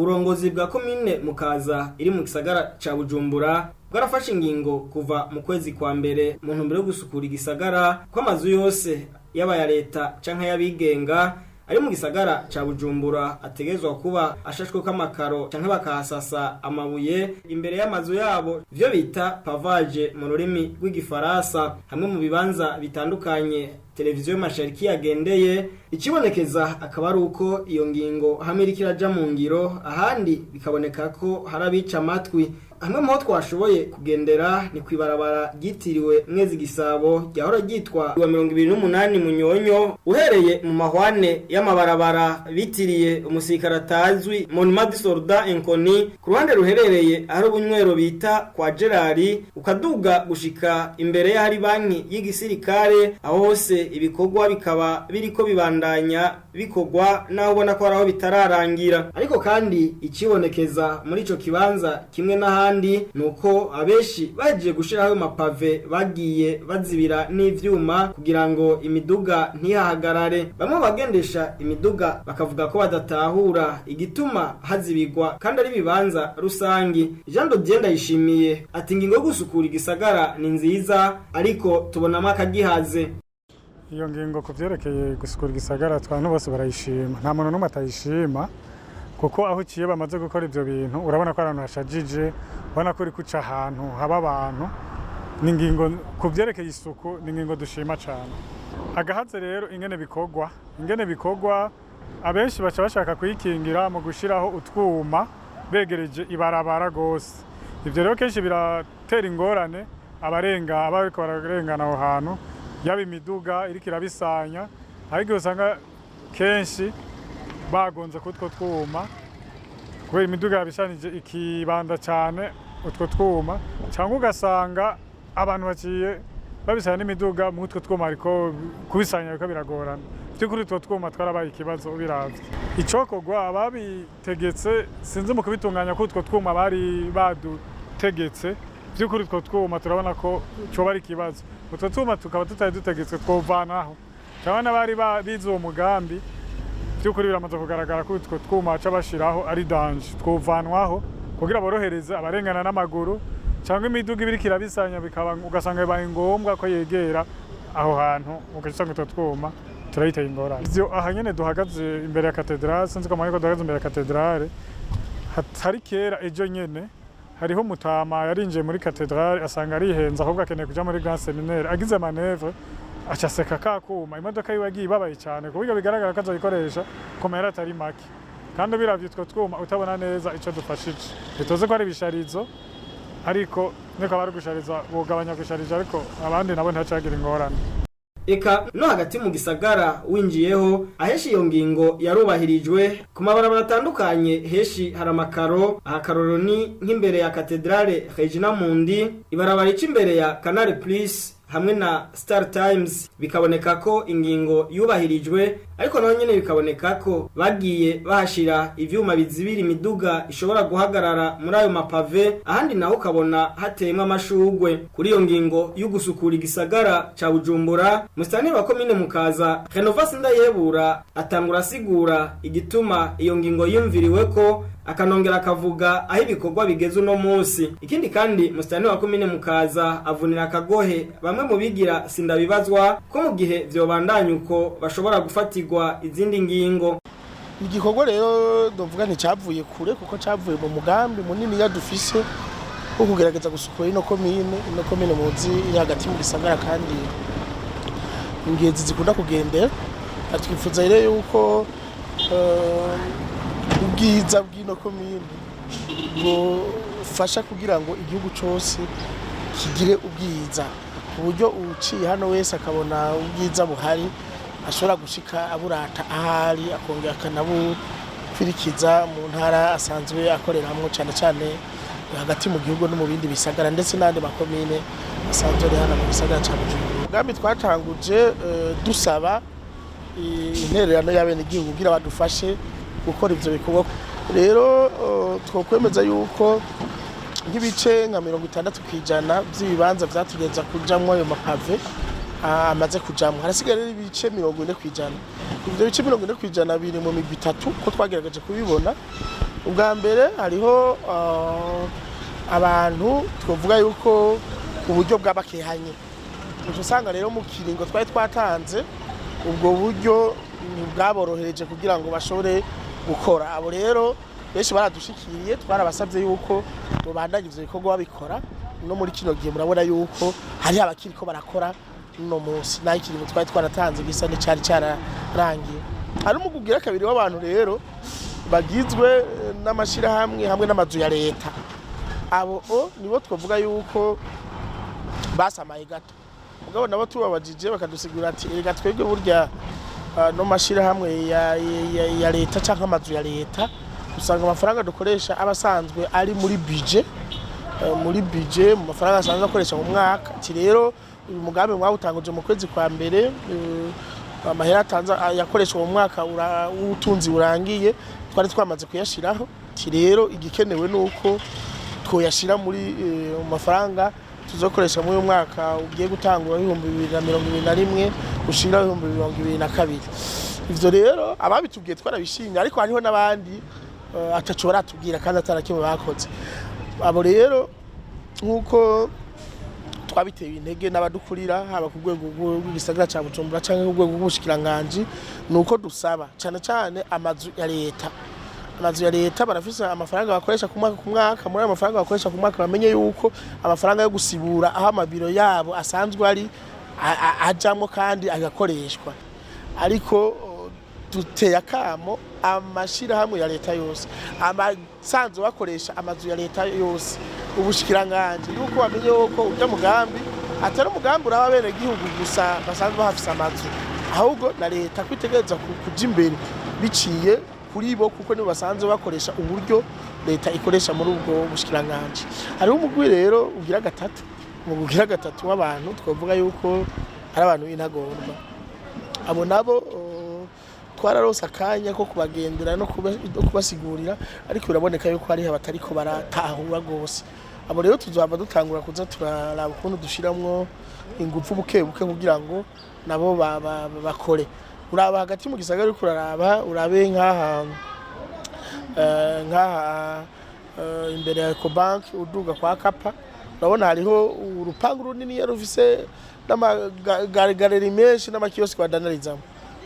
uburongozi bwa Komine MUKAZA iri mu gisagara ca Bujumbura bwarafashe ingingo kuva mu kwezi kwa mbere mu ntumbero yo gusukura igisagara ko amazu yose yaba ya leta canke y'abigenga ari mu gisagara ca Bujumbura ategezwa kuba ashashwe k'amakaro canke bakahasasa amabuye imbere y'amazu yabo vyo bita pavage mu rurimi rw'igifaransa hamwe mu bibanza bitandukanye televiziyo mashariki yagendeye ikibonekeza akaba ari uko iyo ngingo hamwe iri kiraja mu ngiro ahandi bikaboneka ko harabica amatwi hamwe mu ho twashoboye kugendera ni kwibarabara ryitiriwe Mwezi Gisabo ryahora ryitwa 28 Munyonyo uhereye mu mahwane y'amabarabara bitiriye umusirikare atazwi Monument du Soldat Inconnu ku ruhande ruherereye ari ubunywero bita kwa Gerard ukaduga gushika imbere y'ahari banki y'igisirikare aho hose ibikorwa bikaba biriko bibandanya bikorwa naho ubona ko araho bitararangira ariko kandi ikibonekeza muri ico kibanza kimwe n'ahandi nuko abeshi bagiye gushiraho mapave bagiye bazibira n'ivyuma kugira ngo imiduga ntihahagarare bamwe bagendesha imiduga bakavuga ko badatahura igituma hazibigwa kandi ari bibanza rusangi Jean Dodier Ndayishimiye ati ingingo yo gusukura igisagara ni nziza ariko tubonamo akagihaze. Iyo ngingo kuvyerekeye gusukura igisagara twantu bose barayishima nta muntu numwe atayishima kuko aho ciye bamaze gukora ivyo bintu urabona ko abantu hashajije ubona ko uri kuca ahantu haba abantu ni ingingo kuvyerekeye isuku ni ingingo dushima cyane agahaze rero ingene bikorwa abenshi baca bashaka kuyikingira mu gushiraho utwuma begereje ibarabara gose ivyo rero kenshi biratera ingorane abariko bararengana aho hantu yaba imiduga iriko irabisanya ariko usanga kenshi bagonze kutwo twuma kubera imiduga yabishanije ikibanda cyane utwo twuma cyangwa ugasanga abantu baciye babisanya n'imiduga mu utwo twuma ariko kubisanya biko biragorana by'ukuri utwo twuma twarabaye ikibazo biravye icokorwa ababitegetse sinzi mu kubitunganya ko utwo twuma bari badutegetse by'ukuri utwo twuma turabona ko coba ari ikibazo utwo twuma tukaba tutari dutegetswe twovanaho cyangwa n'abari bize uwo mugambi by'ukuri biramaze kugaragara ko utwo twuma baca bashiraho ari danje twovanwaho kugira borohereza abarengana n'amaguru cyangwa imiduga ibiriko irabisanya bikaba ugasanga bibaye ngombwa ko yegera aho hantu ugasanga utwo twuma turayiteye ingorane ivyo aha nyene duhagaze imbere ya katedrale sinzi ko amahirwe duhagaze imbere ya katedrale hatari kera ejo nyene hariho mutama yarinjiye muri katedrale asanga arihenza ahubwo akeneye kuja muri grand seminaire agize manevre acaseka kakuma imodoka yiwe agiye ibabaye cyane kuburyo bigaragara ko azoyikoresha komera atari make kandi biravye utwo twuma utabona neza ico dufashije bitoze ko ari bisharizo ariko niko bari gushariza bugabanya gusharija ariko abandi nabo ntacagira ingorane eka no hagati mu gisagara winjiyeho aheshi iyo ngingo yarubahirijwe ku mabarabara atandukanye heshi haramakaro ahakaroro ni nk'imbere ya katedrale Regina Mundi ibarabara imbere ya Canal Plus hamwe na Star Times bikaboneka ko ingingo yubahirijwe ariko naho nyene bikaboneka ko bagiye bahashira ivyuma bizibira imiduga ishobora guhagarara muri ayo mapave ahandi naho kabona hateyemwe amashugwe kuri iyo ngingo yo gusukura igisagara ca Bujumbura Musitanteri wa Komine MUKAZA Renovat SINDAYIHEBURA atangura asigura igituma iyo ngingo yumviriwe ko akanongera akavuga aho ibikorwa bigeze uno munsi ikindi kandi Musitanteri wa Komine MUKAZA avunira akagohe bamwe mu bigira sindabibazwa ko mu gihe vyobandanya uko bashobora gufatirwa izindi ngingo igikorwa rero dovuga nticavuye kure kuko cavuye mu mugambi munini yadufise wo kugerageza gusukura ino komine muzi iri hagati mu gisagara kandi ingezi zikunda kugendera atwifuza rero yuko ubwiza bw'ino komine bufasha kugira ngo igihugu cyose kigire ubwiza ku buryo uciye hano wese akabona ubwiza buhari ashobora gushika aburata ahari akongera akanabufirikiza mu ntara asanzwe akoreramwo cyane cyane hagati mu gihugu no mu bindi bisagara ndetse n'andi makomine asanzwe ari hano mu gisagara cya Bujumbura umugambi twatanguje dusaba intererano y'abene igihugu kugira badufashe gukora ivyo bikorwa rero twokwemeza yuko nk'ibice nka 60% by'ibibanza vyatugeza kujamwo ayo mapave amaze kujamwo harasigara rero ibice 40%. Ivyo bice 40% biri mu migwi itatu ko twagerageje kubibona ubwa mbere hariho abantu twavuga yuko uburyo bw'abakehanye usanga rero mu kiringo twari twatanze ubwo buryo bwaborohereje kugira ngo bashobore gukora. Abo rero benshi baradushikiriye twarabasabye yuko babandanye ivyo bikorwa babikora no muri kino gihe murabona yuko hari abakiriko barakora no munsi nayo ikiringo twari twaratanze gisa n'icari cararangiye. Hari umugugira kabiri w'abantu rero bagizwe n'amashirahamwe hamwe n'amazu ya leta. Abo nibo twavuga yuko basamaye gato mugabo nabo tubabajije bakadusigura ati ega twebwe burya no mashirahamwe ya leta canke amazu ya leta usanga amafaranga dukoresha abasanzwe ari muri bice mu mafaranga asanzwe akoresha mu mwaka. Ati rero uyu mugambi mwawutanguje mu kwezi kwa mbere amahera atanza yakoreshwa mu mwaka w'ubutunzi burangiye twari twamaze kuyashiraho. Ati rero igikenewe nuko twoyashira muri mafaranga tuzokoresha muri uyu mwaka ugiye gutangura 2021 gushira 2022. Ivyo rero ababitubwiye twarabishimye ariko hariho nabandi ataco baratubwira kandi atarakimwe bakoze. Abo rero nkuko twabiteye intege n'abadukurira haba ku rwego rw'igisagara ca Bujumbura canke ku rwego rw'ubushikiranganje nuko dusaba cyane amazu ya leta. Amazu ya leta barafise amafaranga bakoresha ku mwaka muri amafaranga bakoresha ku mwaka bamenye yuko amafaranga yo gusibura aho amabiro yabo asanzwe ari ajamwo kandi agakoreshwa. Ariko duteye akamo amashirahamwe ya leta yose amasanzwe bakoresha amazu ya leta yose ubushikiranganje yuko bamenye yuko urya mugambi atari umugambi uraba bene gihugu gusa basanzwe bahafise amazu ahubwo na leta kwitegereza kuja imbere biciye kuri bo kuko nibo basanzwe bakoresha uburyo leta ikoresha muri ubwo bushikiranganje. Hariho umugwi rero ugira gatatu w'abantu twavuga yuko ari abantu b'intagondwa. Abo nabo twararose akanya ko kubagendera no kubasigurira ariko biraboneka yuko hari abatariko baratahura gose. Abo rero tuzaba dutangura kuza turaraba ukuntu dushiramwo ingufu bukebuke kugira ngo nabo bakore. Uraba hagati mu gisagara uriko uraraba urabe nkaha imbere ya Ecobank uduga kwa Kapa urabona hariho urupangu runini yarufise n'amagaleri menshi n'amakioski badandarizamo.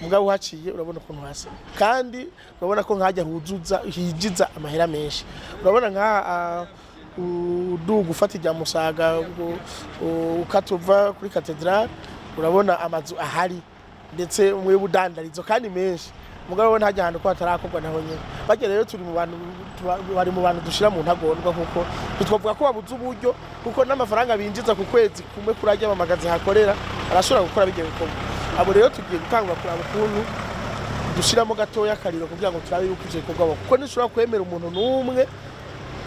Mugabo uhaciye urabona ko ntwase kandi urabona ko nkajya hijiza amahera menshi. Urabona nka uduga ufata ijya Musaga ukatuva kuri Cathedral urabona amazu ahari ndetse mwe budandarizo kandi menshi. Mugabo ubona hajya hano ko atarakorwa naho nyene baje rero turi mu bantu dushira mu ntagondwa kuko twavuga ko babuze uburyo kuko n'amafaranga binjiza ku kwezi kumwe kurajya amagazi hakorera arashobora gukora bigiye bikorwa. Abo rero tugiye gutangura kuraba ukuntu dushiramo gatoya kariro kugira ngo turabe yuko ivyo bikorwa kuko nishobora kwemera umuntu n'umwe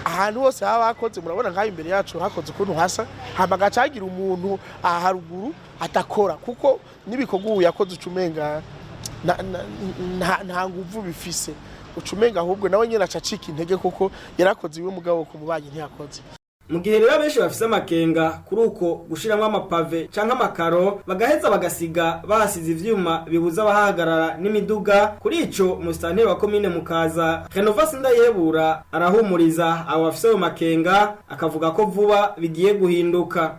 ahantu hose haba hakoze. Murabona nkaho imbere yacu hakoze ukuntu hasa hamagacagira umuntu haruguru atakora kuko nibikorwa ubu yakoze ucumenga nta nguvu bifise ucumenga ahubwo nawe nyene acacika intege kuko yarakoze iwe mugabo ku mubanyi ntiyakoze. Mu gihe rero benshi bafise amakenga kuri uko gushiramwe amapave canke amakaro bagaheza bagasiga bahasize ivyuma bibuza abahagarara n'imiduga. Kuri ico Musitanteri wa Komine MUKAZA Renovat SINDAYIHEBURA arahumuriza abo bafise ayo makenga akavuga ko vuba bigiye guhinduka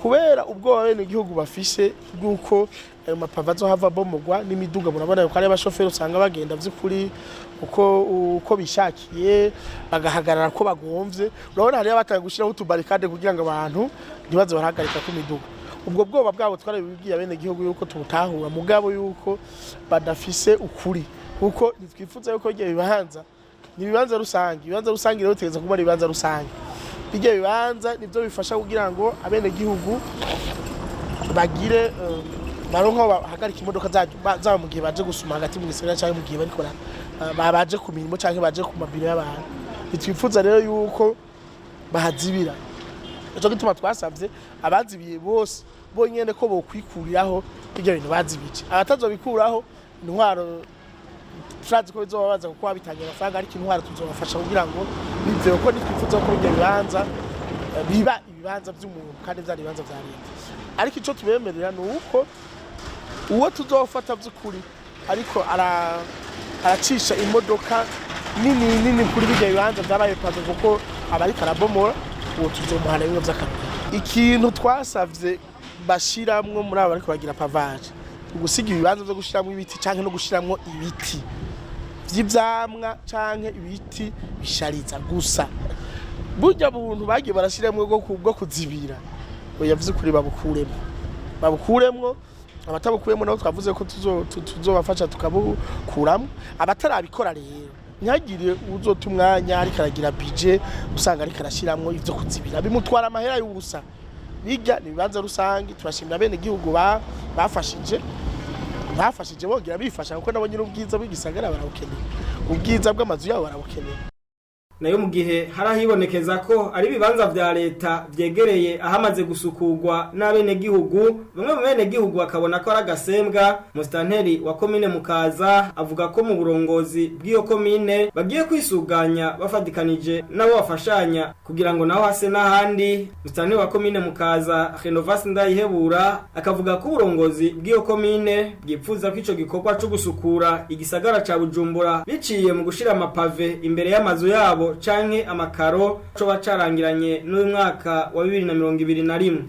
kubera ubwo bene igihugu bafise bwuko ayo mapave azohava bomogwa n'imiduga. Murabona yuko ari abashoferi usanga bagenda vy'ukuri uko bishakiye bagahagarara ko bagomvye. Urabona hari abatanga gushiraho utubarikade kugira ngo abantu ntibaze barahagarika ku miduga. Ubwo bwoba bwabo twarabibwiye bene igihugu yuko tubutahura mugabo yuko badafise ukuri kuko nitwifuza yuko giye bibanza nibibanza rusangi rero tegeza kuba bibanza rusangi. Bijye bibanza nivyo bifasha kugira ngo abene gihugu bagire baronka bahagarika imodoka za mu gihe baje gusuma hagati mu gisagara cyangwa mu gihe bariko baje ku mirimo cyangwa baje ku mabiro y'abantu. Bitwifuza rero yuko bahazibira. Ejo gituma twasavye abazibiye bose bonyene ko bokwikuriraho ibyo bintu bazibije. Abatazobikuraho intwaro turazi ko bizobabaza kuko babitangira amafaranga ariko intwaro tuzobafasha kugira ngo bive ko nitwifuza ko ibyo bibanza biba ibibanza by'umuntu kandi byari ibibanza bya leta. Ariko ico tubemerera nuko uwo tuzofata by'ukuri ariko aracisha imodoka nini kuri bijya bibanza byabaye pazo kuko abari karabomora uwo tuzomuhana bimwe by'akamaro. Ikintu twasavye bashiramwo muri abo bariko bagira pavage ugusiga ibibanza byo gushiramwo ibiti canke no gushiramwo ibiti vy'ivyamwa canke ibiti bishariza gusa. Burya buntu bagiye barashiramwe bwo kuzibira yavuze kuri babukuremwo abatabukuyemo nabo twavuze ko tuzobafasha tukabukuramo abatarabikora rero ntihagire uzota umwanya ariko aragira bice usanga ariko arashiramwo ivyo kuzibira bimutwara amahera y'ubusa. Bijya ni bibanza rusangi turashimira bene gihugu bafashije bogira bifasha kuko nabo nyine ubwiza bw'igisagara barabukeneye, ubwiza bw'amazu yabo barabukeneye. Nayo mu gihe harahibonekeza ko ari bibanza vya leta vyegereye ahamaze gusukurwa n'abene gihugu, bamwe mu bene gihugu bakabona ko ari agasembwa. Musitanteri wa Komine MUKAZA avuga ko mu burongozi bw'iyo komine bagiye kwisuganya bafadikanije nabo bafashanya kugira ngo naho hase n'ahandi. Musitanteri wa Komine MUKAZA Renovat SINDAYIHEBURA akavuga ko uburongozi bw'iyo komine bwipfuza ko ico gikorwa cyo gusukura igisagara ca Bujumbura biciye mu gushira amapave imbere y'amazu yabo canke amakaro coba carangiranye n'uyu mwaka wa 2021.